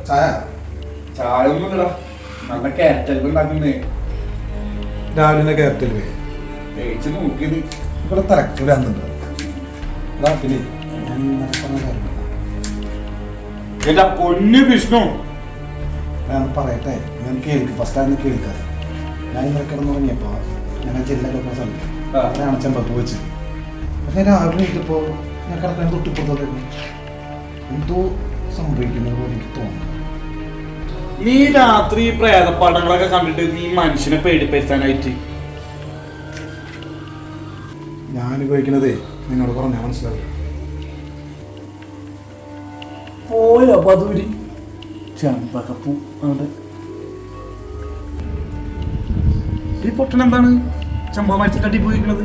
ചായ ചായ ഒന്നും ഇല്ലടാ, നല്ല കാറ്റൽ ഉണ്ടാക്കുന്നേ. രാവിലെ കയറ്റല് തേച്ച് നോക്കിയത് ഇവിടെ തിരക്കിലാന്നുണ്ട്. അതാ പിന്നെ ഞാൻ എന്റെ പൊന്നു വിഷ്ണു, ഞാൻ പറയട്ടെ, ഞാൻ കേൾക്കും. ഫസ്റ്റ് ആയിരുന്നു കേൾക്കാറ്. ഞാൻ ഇന്നലെ കിടന്ന് തുടങ്ങിയപ്പോ ഞാൻ ജില്ലൊക്കെ പോയ സ്ഥലത്ത് അവിടെയാണ് ചെമ്പപ്പ് വെച്ച്. ഞാൻ രാവിലെ എണീറ്റപ്പോൾ ഞാൻ കിടക്കാൻ തൊട്ടിപ്പുറത്തോട്ടായിരുന്നു. എന്തോ സംഭവിക്കുന്നത് പോലെ എനിക്ക് തോന്നുന്നു. നീ രാത്രി പ്രേതപ്പാടങ്ങളൊക്കെ കണ്ടിട്ട് നീ മനുഷ്യനെ പേടിപ്പെടുത്താനായിട്ട് ഞാൻ ഉപയോഗിക്കുന്നതേ നിന്നോട് പറഞ്ഞാൽ മനസ്സിലാവില്ല. പോയ പതൂരി ചെമ്പകപ്പൂ അവിടെ ഈ പൊട്ടൻ എന്താണ് ചെമ്പ മരത്തിൽ തട്ടി പോയിരിക്കണത്?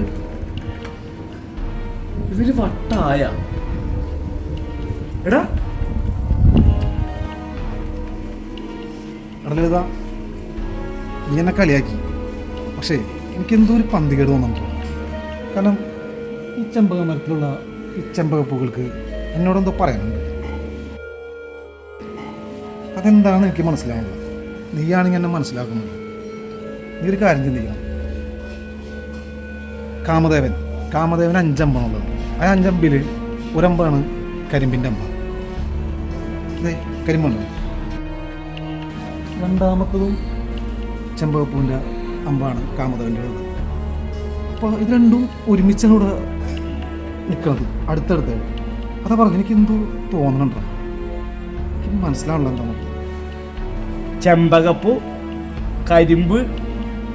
ഇവര് വട്ടായ എടാ ലളിത, നീ എന്നെ കളിയാക്കി. പക്ഷേ എനിക്കെന്തോ ഒരു പന്തികേട് തോന്നുന്നുണ്ട്. കാരണം ഈ ചെമ്പക മരത്തിലുള്ള ഈ ചെമ്പകപ്പൂക്കൾക്ക് എന്നോടെന്തോ പറയാനുണ്ട്. അതെന്താണെന്ന് എനിക്ക് മനസ്സിലാവുന്നത്. നീയാണെങ്കിൽ എന്നെ മനസ്സിലാക്കുന്നത്. നീ ഒരു കാര്യം ചിന്തിക്കണം. കാമദേവൻ 5 അമ്പാണുള്ളത്. ആ 5 അമ്പിൽ ഒരമ്പാണ് കരിമ്പിൻ്റെ അമ്പ. അതെ, കരിമ്പുണ്ട്. രണ്ടാമത്തതും ചെമ്പകപ്പൂവിൻ്റെ അമ്പാണ് കാമദേവൻ്റെ ഉള്ളത്. അപ്പോൾ ഇത് രണ്ടും ഒരുമിച്ചാണ് ഇവിടെ നിൽക്കുന്നത്, അടുത്തടുത്ത്. അതാ പറഞ്ഞു, എനിക്കെന്തോ തോന്നണുണ്ടോ, എനിക്ക് മനസ്സിലാവണല്ലോ എന്താണ്. ചെമ്പകപ്പൂ, കരിമ്പ്,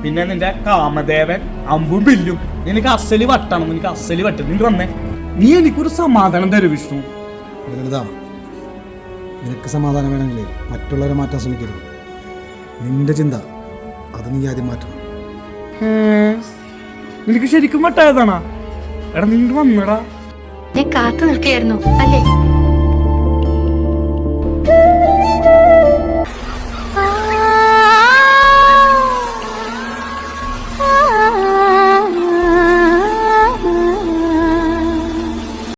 പിന്നെ നിന്റെ കാമദേവൻ, അമ്പും ബില്ലും. നിനക്ക് അസല് വട്ടണം, നിനക്ക് അസല് വട്ടണം. നിനക്ക് വന്നേ, നീ എനിക്കൊരു സമാധാനം തരും വിഷ്ണു. ലളിത, നിനക്ക് സമാധാനം വേണമെങ്കിൽ മറ്റുള്ളവരെ മാറ്റാൻ ശ്രമിക്കരുത്. നിന്റെ ചിന്ത അത് നീ ആദ്യം മാറ്റണം. നിനക്ക് ശരിക്കും വട്ടായതാണാ? എടാ നീ വന്നടാ. ഞാൻ കാത്തു നിൽക്കുകയായിരുന്നു അല്ലേ?